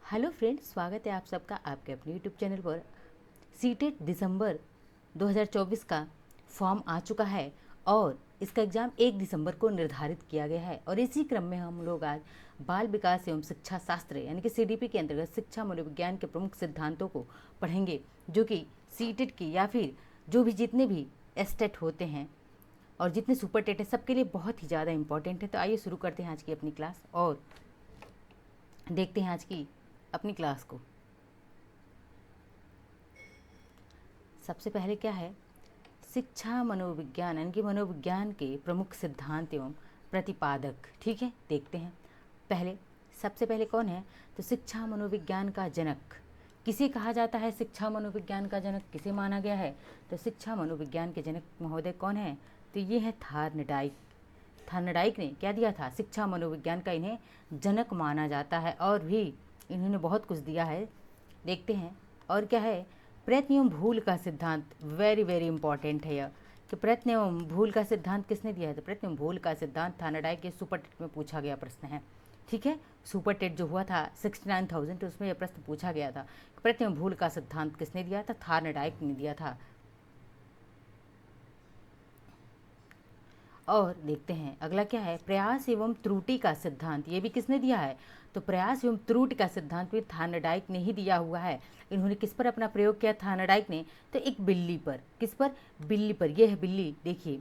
Hello friends, स्वागत है आप सबका आपके अपने यूट्यूब चैनल पर। सीटेट दिसंबर 2024 का फॉर्म आ चुका है और इसका एग्ज़ाम 1 दिसंबर को निर्धारित किया गया है। और इसी क्रम में हम लोग आज बाल विकास एवं शिक्षा शास्त्र यानी कि सीडीपी के अंतर्गत शिक्षा मनोविज्ञान के प्रमुख सिद्धांतों को पढ़ेंगे, जो कि सीटेट की या फिर जो भी जितने भी एस्टेट होते हैं और जितने सुपर टेट हैं सबके लिए बहुत ही ज़्यादा इंपॉर्टेंट है। तो आइए शुरू करते हैं आज की अपनी क्लास और देखते हैं आज की अपनी क्लास को। सबसे पहले क्या है, शिक्षा मनोविज्ञान यानी कि मनोविज्ञान के प्रमुख सिद्धांत एवं प्रतिपादक। ठीक है, देखते हैं। सबसे पहले कौन है, तो शिक्षा मनोविज्ञान का जनक किसे कहा जाता है? शिक्षा मनोविज्ञान का जनक किसे माना गया है? तो शिक्षा मनोविज्ञान के जनक महोदय कौन है? तो ये है थार्नडाइक। थार्नडाइक ने क्या दिया था? शिक्षा मनोविज्ञान का इन्हें जनक माना जाता है और भी इन्होंने बहुत कुछ दिया है। देखते हैं। और क्या है, प्रयत्न एवं भूल का सिद्धांत। वेरी वेरी इंपॉर्टेंट है यह कि प्रयत्न एवं भूल का सिद्धांत किसने दिया है? तो प्रयत्न एवं भूल का सिद्धांत थार्नडाइक के सुपर टेट में पूछा गया प्रश्न है। ठीक है, सुपर टेट जो हुआ था 69,000, तो उसमें यह प्रश्न पूछा गया था। प्रयत्न एवं भूल का सिद्धांत किसने दिया था? थार्नडाइक ने दिया था। और देखते हैं अगला क्या है, प्रयास एवं त्रुटि का सिद्धांत। ये भी किसने दिया है? तो प्रयास एवं त्रुटि का सिद्धांत भी थार्नडाइक ने ही दिया हुआ है। इन्होंने किस पर अपना प्रयोग किया थार्नडाइक ने? तो एक बिल्ली पर। किस पर? बिल्ली पर। यह है बिल्ली, देखिए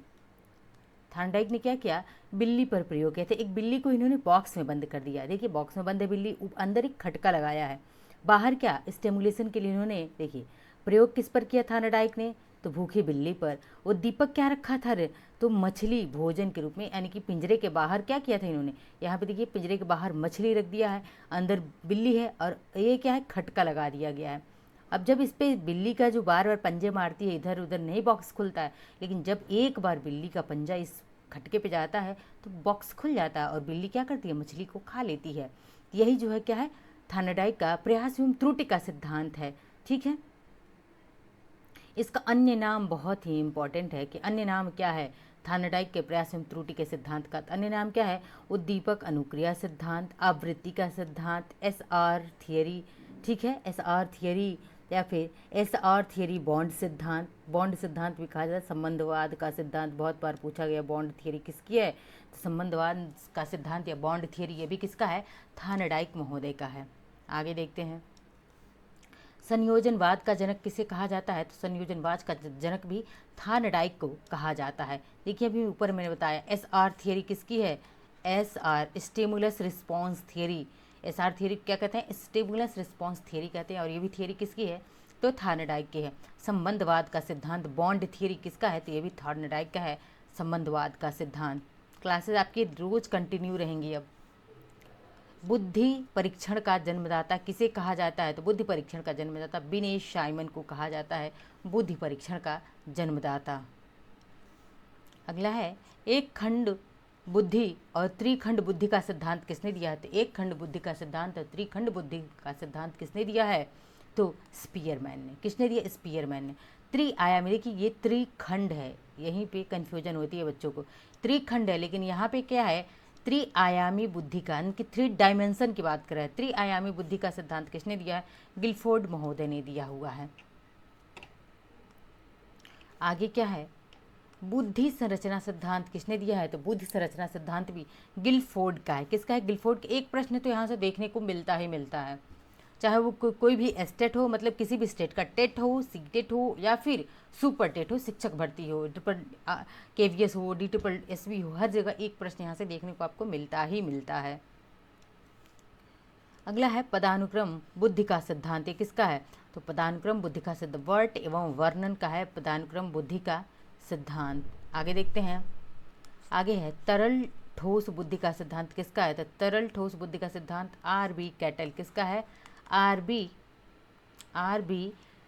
थार्नडाइक ने क्या किया, बिल्ली पर प्रयोग किया था। एक बिल्ली को इन्होंने बॉक्स में बंद कर दिया। देखिए बॉक्स में बंद है बिल्ली, अंदर एक खटका लगाया है, बाहर क्या स्टिमुलेशन के लिए इन्होंने देखिए प्रयोग किस पर किया थार्नडाइक ने? तो भूखी बिल्ली पर। वो दीपक क्या रखा था रे? तो मछली भोजन के रूप में, यानी कि पिंजरे के बाहर क्या किया था इन्होंने? यहाँ पे देखिए पिंजरे के बाहर मछली रख दिया है, अंदर बिल्ली है और ये क्या है, खटका लगा दिया गया है। अब जब इस पे बिल्ली का जो बार बार पंजे मारती है, इधर उधर नहीं बॉक्स खुलता है, लेकिन जब एक बार बिल्ली का पंजा इस खटके पे जाता है तो बॉक्स खुल जाता है और बिल्ली क्या करती है, मछली को खा लेती है। यही जो है क्या है, थार्नडाइक का प्रयास एवं त्रुटि का सिद्धांत है। ठीक है, इसका अन्य नाम बहुत ही इंपॉर्टेंट है कि अन्य नाम क्या है थार्नडाइक के प्रयास एवं त्रुटि के सिद्धांत का? अन्य नाम क्या है? उद्दीपक अनुक्रिया सिद्धांत, आवृत्ति का सिद्धांत, एसआर थियरी। ठीक है, एसआर थियरी या फिर एसआर थियरी बॉन्ड सिद्धांत। बॉन्ड सिद्धांत भी कहा जाता है। संबंधवाद का सिद्धांत बहुत बार पूछा गया, बॉन्ड थियरी किसकी है? तो संबंधवाद का सिद्धांत या बॉन्ड थियरी ये भी किसका है? थार्नडाइक महोदय का है। आगे देखते हैं, संयोजनवाद का जनक किसे कहा जाता है? तो संयोजनवाद का जनक भी थार्नडाइक को कहा जाता है। देखिए अभी ऊपर मैंने बताया एसआर थियरी किसकी है? SR stimulus response theory. SR theory क्या कहते हैं? स्टिमुलस रिस्पॉन्स थियरी कहते हैं। और ये भी थियरी किसकी है? तो थार्नडाइक की है। संबंधवाद का सिद्धांत बॉन्ड थियरी किसका है? तो ये भी थार्नडाइक का है, संबंधवाद का सिद्धांत। क्लासेस आपकी रोज कंटिन्यू रहेंगी। अब बुद्धि परीक्षण का जन्मदाता किसे कहा जाता है? तो बुद्धि परीक्षण का जन्मदाता बिनेश शाइमन को कहा जाता है बुद्धि परीक्षण का जन्मदाता। अगला है, एक खंड बुद्धि और त्रिखंड बुद्धि का सिद्धांत किसने दिया है? तो एक खंड बुद्धि का सिद्धांत और त्रिखंड बुद्धि का सिद्धांत किसने दिया है? तो स्पीयरमैन ने। किसने दिया? स्पीयरमैन ने। त्रिआयामी, देखिए ये त्रिखंड है, यहीं पे कंफ्यूजन होती है बच्चों को। त्रिखंड है लेकिन यहाँ पे क्या है, त्रिआयामी बुद्धि का, यानी कि 3 डायमेंशन की बात कर रहे हैं। त्रिआयामी बुद्धि का सिद्धांत किसने दिया है? गिलफोर्ड महोदय ने दिया हुआ है। आगे क्या है, बुद्धि संरचना सिद्धांत किसने दिया है? तो बुद्धि संरचना सिद्धांत भी गिलफोर्ड का है। किसका है? गिलफोर्ड। एक प्रश्न तो यहाँ से देखने को मिलता ही मिलता है, चाहे वो कोई भी स्टेट हो, मतलब किसी भी स्टेट का टेट हो, सीटेट हो या फिर सुपर टेट हो, शिक्षक भर्ती हो, ट्रिपल केवीएस हो, DSSB हो, हर जगह एक प्रश्न यहाँ से देखने को आपको मिलता ही मिलता है। अगला है पदानुक्रम बुद्धि का सिद्धांत। ये किसका है? तो पदानुक्रम बुद्धि का सिद्ध वर्ट एवं वर्णन का है पदानुक्रम बुद्धि का सिद्धांत। आगे देखते हैं, आगे है तरल ठोस बुद्धि का सिद्धांत। किसका है? तो तरल ठोस बुद्धि का सिद्धांत RB कैटल। किसका है? RB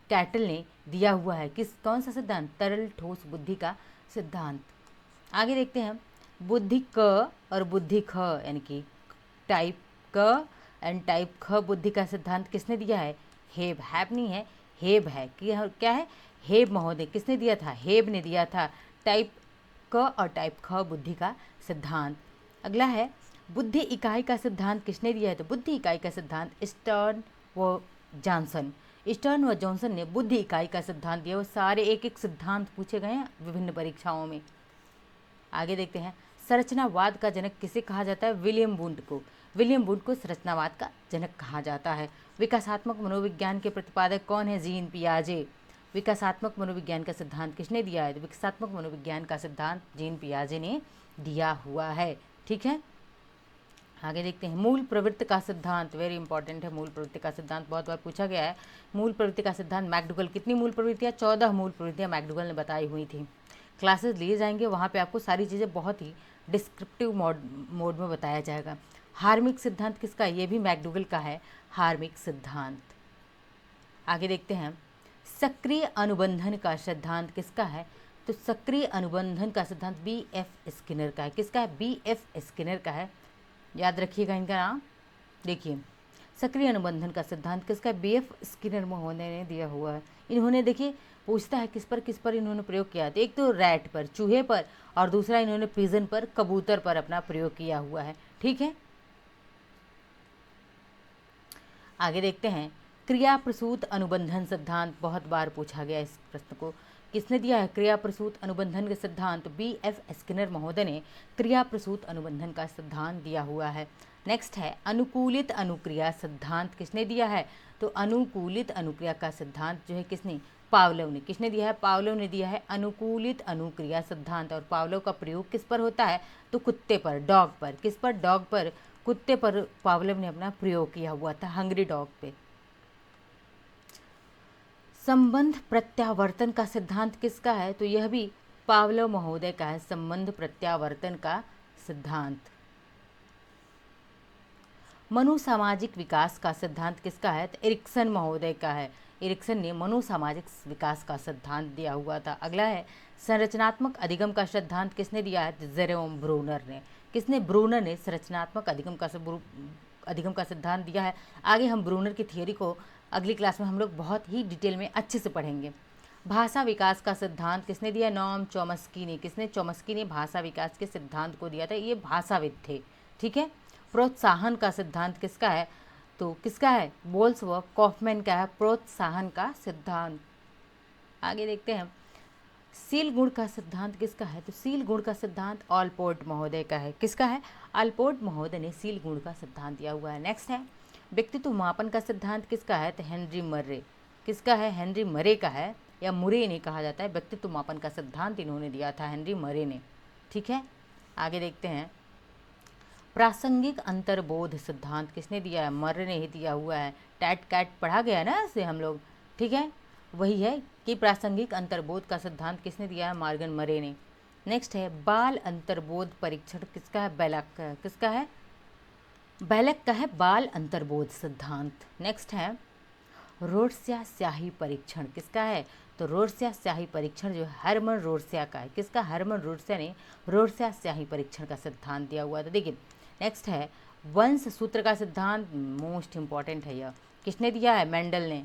कैटल ने दिया हुआ है। कौन सा सिद्धांत? तरल ठोस बुद्धि का सिद्धांत। आगे देखते हैं, बुद्धि क और बुद्धि ख, यानी कि टाइप क एंड टाइप ख बुद्धि का सिद्धांत किसने दिया है? हेब। हैब नहीं है, हेब है। क्या है? हेब महोदय। किसने दिया था? हेब ने दिया था टाइप क और टाइप ख बुद्धि का सिद्धांत। अगला है बुद्धि इकाई का सिद्धांत किसने दिया है? तो बुद्धि इकाई का सिद्धांत स्टर्न व जॉनसन। स्टर्न व जॉनसन ने बुद्धि इकाई का सिद्धांत दिया। वो सारे एक एक सिद्धांत पूछे गए हैं विभिन्न परीक्षाओं में। आगे देखते हैं, संरचनावाद का जनक किसे कहा जाता है? विलियम वुंड को। विलियम वुंड को संरचनावाद का जनक कहा जाता है। विकासात्मक मनोविज्ञान के प्रतिपादक कौन है? जीन पियाजे। विकासात्मक मनोविज्ञान का सिद्धांत किसने दिया है? तो विकासात्मक मनोविज्ञान का सिद्धांत जीन पियाजे ने दिया हुआ है। ठीक है, आगे देखते हैं, मूल प्रवृत्ति का सिद्धांत, वेरी इंपॉर्टेंट है। मूल प्रवृत्ति का सिद्धांत बहुत बार पूछा गया है। मूल प्रवृत्ति का सिद्धांत मैकडुगल, कितनी मूल प्रवृत्तियाँ? 14 मूल प्रवृत्तियाँ मैकडुगल ने बताई हुई थी। क्लासेस लिए जाएंगे, वहाँ पे आपको सारी चीज़ें बहुत ही डिस्क्रिप्टिव मोड में बताया जाएगा। हार्मिक सिद्धांत किसका? ये भी मैकडुगल का है, हार्मिक सिद्धांत। आगे देखते हैं, सक्रिय अनुबंधन का सिद्धांत किसका है? तो सक्रिय अनुबंधन का सिद्धांत B.F. स्किनर का है। किसका है? B.F. स्किनर का है। याद रखिएगा इनका नाम। देखिए, सक्रिय अनुबंधन का सिद्धांत किसका? B.F. स्किनर महोदय ने दिया हुआ है। इन्होंने, देखिए, पूछता है किस पर इन्होंने प्रयोग किया था। एक तो रैट पर, चूहे पर, और दूसरा इन्होंने पिजन पर, कबूतर पर अपना प्रयोग किया हुआ है। ठीक है, आगे देखते हैं, क्रिया प्रसूत अनुबंधन सिद्धांत, बहुत बार पूछा गया इस प्रश्न को। किसने दिया है क्रिया प्रसूत अनुबंधन का सिद्धांत? B.F. स्किनर महोदय ने क्रिया प्रसूत अनुबंधन का सिद्धांत दिया हुआ है। नेक्स्ट है, अनुकूलित अनुक्रिया सिद्धांत किसने दिया है? तो अनुकूलित अनुक्रिया का सिद्धांत जो है किसने? पावलोव ने। किसने दिया है? पावलोव ने दिया है अनुकूलित अनुक्रिया सिद्धांत। और पावलोव का प्रयोग किस पर होता है? तो कुत्ते पर, डॉग पर। किस पर? डॉग पर, कुत्ते पर पावलोव ने अपना प्रयोग किया हुआ था, हंग्री डॉग पे। संबंध प्रत्यावर्तन का सिद्धांत किसका है? तो यह भी पावलोव महोदय का है, संबंध प्रत्यावर्तन का सिद्धांत। मनुसामाजिक विकास का सिद्धांत किसका है? तो एरिक्सन महोदय का है। एरिक्सन ने मनुसामाजिक विकास का सिद्धांत दिया हुआ था। अगला है, संरचनात्मक अधिगम का सिद्धांत किसने दिया है? तो जेरोम ब्रूनर ने। किसने? ब्रूनर ने संरचनात्मक अधिगम का सिद्धांत दिया है। आगे हम ब्रूनर की थियोरी को अगली क्लास में हम लोग बहुत ही डिटेल में अच्छे से पढ़ेंगे। भाषा विकास का सिद्धांत किसने दिया? नॉम चॉम्स्की ने। किसने? चॉम्स्की ने भाषा विकास के सिद्धांत को दिया था। ये भाषाविद थे। ठीक है, प्रोत्साहन का सिद्धांत किसका है? तो किसका है? बोल्स व कॉफमैन का है प्रोत्साहन का सिद्धांत। आगे देखते हैं, सील गुण का सिद्धांत किसका है? तो सील गुण का सिद्धांत ऑलपोर्ट महोदय का है। किसका है? ऑलपोर्ट महोदय ने सील गुण का सिद्धांत दिया हुआ है। नेक्स्ट है, व्यक्तित्व मापन का सिद्धांत किसका है? तो हेनरी मर्रे। किसका है? हेनरी मरे का है, या मुरे ने कहा जाता है। व्यक्तित्व मापन का सिद्धांत इन्होंने दिया था, हेनरी मरे ने। ठीक है, आगे देखते हैं, प्रासंगिक अंतर्बोध सिद्धांत किसने दिया है? मर्रे ने ही दिया हुआ है। टैट कैट पढ़ा गया है ना ऐसे हम लोग। ठीक है, वही है कि प्रासंगिक अंतर्बोध का सिद्धांत किसने दिया है? मॉर्गन मरे ने। नेक्स्ट है, बाल अंतर्बोध परीक्षण किसका है? बेलक का। किसका है? बेलक का है बाल अंतर्बोध सिद्धांत। नेक्स्ट है, रोड्सिया स्याही परीक्षण किसका है? तो रोड्सिया स्याही परीक्षण जो हरमन रोड्सिया का है। किसका? हरमन रोड्सिया ने रोड्सिया स्याही परीक्षण का सिद्धांत दिया हुआ था। देखिए, नेक्स्ट है, वंश सूत्र का सिद्धांत, मोस्ट इंपॉर्टेंट है यह। किसने दिया है? मेंडल ने।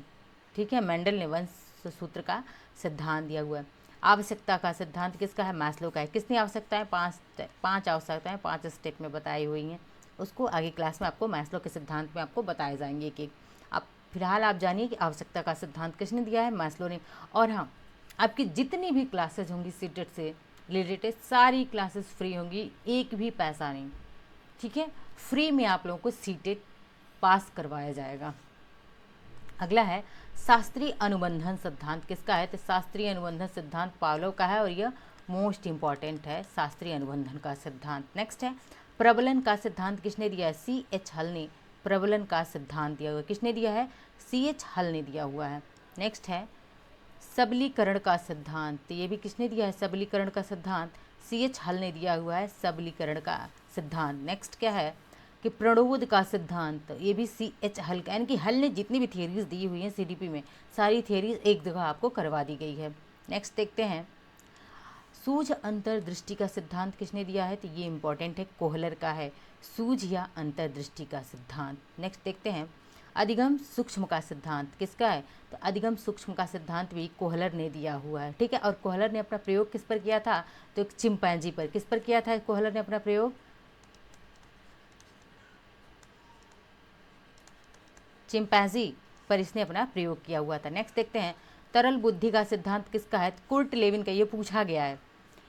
ठीक है, मेंडल ने वंश सूत्र का सिद्धांत दिया हुआ है। आवश्यकता का सिद्धांत किसका है? मैस्लो का है। किसने आवश्यकताएं? पांच आवश्यकताएं 5 स्टेप में बताई हुई हैं। उसको आगे क्लास में आपको मैस्लो के सिद्धांत में आपको बताए जाएंगे एक एक। अब फिलहाल आप जानिए कि आवश्यकता का सिद्धांत किसने दिया है? मैस्लो ने। और हाँ, आपकी जितनी भी क्लासेज होंगी सीटेट से रिलेटेड, सारी क्लासेस फ्री होंगी, एक भी पैसा नहीं। ठीक है, फ्री में आप लोगों को सीटेट पास करवाया जाएगा। अगला है, शास्त्रीय अनुबंधन सिद्धांत किसका है? तो शास्त्रीय अनुबंधन सिद्धांत पावलोव का है, और यह मोस्ट इंपॉर्टेंट है, शास्त्रीय अनुबंधन का सिद्धांत। नेक्स्ट है, प्रबलन का सिद्धांत किसने दिया है? C.H. हल ने प्रबलन का सिद्धांत दिया हुआ है। किसने दिया है? C.H. हल ने दिया हुआ है। नेक्स्ट है, सबलीकरण का सिद्धांत, ये भी किसने दिया है? सबलीकरण का सिद्धांत C.H. हल ने दिया हुआ है, सबलीकरण का सिद्धांत। नेक्स्ट क्या है कि प्रणोद का सिद्धांत, ये भी C.H. हल का, यानी कि हल ने जितनी भी थियरीज दी हुई हैं CDP में, सारी थियरीज एक जगह आपको करवा दी गई है। नेक्स्ट देखते हैं, सूझ अंतर्दृष्टि का सिद्धांत किसने दिया है? तो ये इंपॉर्टेंट है, कोहलर का है, सूझ या अंतर्दृष्टि का सिद्धांत। नेक्स्ट देखते हैं, अधिगम सूक्ष्म का सिद्धांत किसका है? तो अधिगम सूक्ष्म का सिद्धांत भी कोहलर ने दिया हुआ है। ठीक है, और कोहलर ने अपना प्रयोग किस पर किया था? तो एक चिंपैंजी पर। किस पर किया था कोहलर ने अपना प्रयोग? चिंपैंजी पर इसने अपना प्रयोग किया हुआ था। नेक्स्ट देखते हैं, तरल बुद्धि का सिद्धांत किसका है? कुर्ट लेविन का। ये पूछा गया है,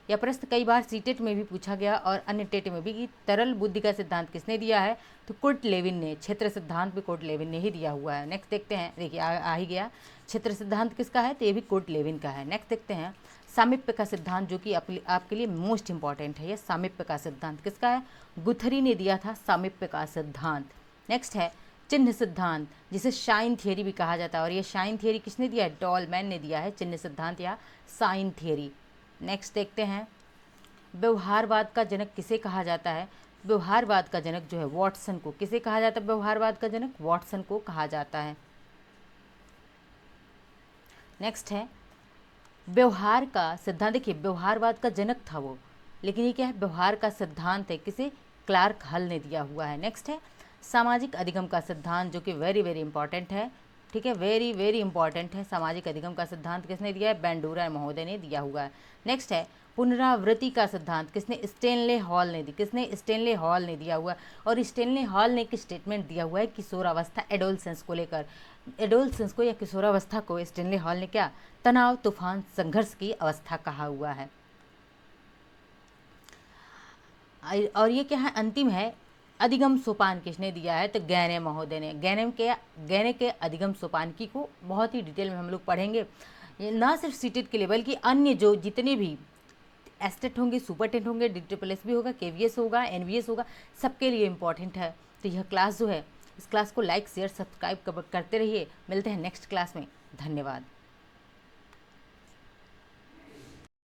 यह प्रश्न कई बार सीटेट में भी पूछा गया और अन्य टेट में भी कि तरल बुद्धि का सिद्धांत किसने दिया है? तो कुर्ट लेविन ने। क्षेत्र सिद्धांत भी कुर्ट लेविन ने ही दिया हुआ है। नेक्स्ट देखते हैं, देखिए आ ही गया, क्षेत्र सिद्धांत किसका है? तो ये भी कुर्ट लेविन का है। नेक्स्ट देखते हैं, सामीप्य का सिद्धांत, जो कि आपके लिए मोस्ट इंपॉर्टेंट है। ये सामीप्य का सिद्धांत किसका है? गुथरी ने दिया था सामीप्य का सिद्धांत। नेक्स्ट है चिन्ह सिद्धांत, जिसे शाइन थियरी भी कहा जाता है, और ये शाइन थियरी किसने दिया है? टॉलमैन ने दिया है चिन्ह सिद्धांत या साइन थियरी। नेक्स्ट देखते हैं, व्यवहारवाद का जनक किसे कहा जाता है? व्यवहारवाद का जनक जो है वॉटसन को। किसे कहा जाता है व्यवहारवाद का जनक? वॉटसन को कहा जाता है। नेक्स्ट है व्यवहार का सिद्धांत। देखिए व्यवहारवाद का जनक था वो, लेकिन ये क्या है? व्यवहार का सिद्धांत है। किसे? क्लार्क हल ने दिया हुआ है। नेक्स्ट है सामाजिक अधिगम का सिद्धांत, जो कि वेरी वेरी इंपॉर्टेंट है। ठीक है, वेरी वेरी इंपॉर्टेंट है। सामाजिक अधिगम का सिद्धांत किसने दिया है? बेंडूरा महोदय ने दिया हुआ है। नेक्स्ट है पुनरावृत्ति का सिद्धांत, किसने? स्टेनले हॉल ने दी। किसने? स्टेनले हॉल ने दिया हुआ है। और स्टेनले हॉल ने एक स्टेटमेंट दिया हुआ है किशोरावस्था एडोलसेंस को लेकर। एडोलसेंस को या किशोरावस्था को स्टेनले हॉल ने क्या? तनाव, तूफान, संघर्ष की अवस्था कहा हुआ है। और ये क्या है? अंतिम है, अधिगम सोपान किसने दिया है? तो गैने महोदय ने। गैने के अधिगम सोपान की को बहुत ही डिटेल में हम लोग पढ़ेंगे। ये ना सिर्फ सीटेट के लिए बल्कि अन्य जो जितने भी एस्टेट होंगे, सुपर टेट होंगे, DSSS भी होगा, KVS होगा, NVS होगा, सबके लिए इम्पॉर्टेंट है। तो यह क्लास जो है, इस क्लास को लाइक शेयर सब्सक्राइब करते रहिए। मिलते हैं नेक्स्ट क्लास में। धन्यवाद।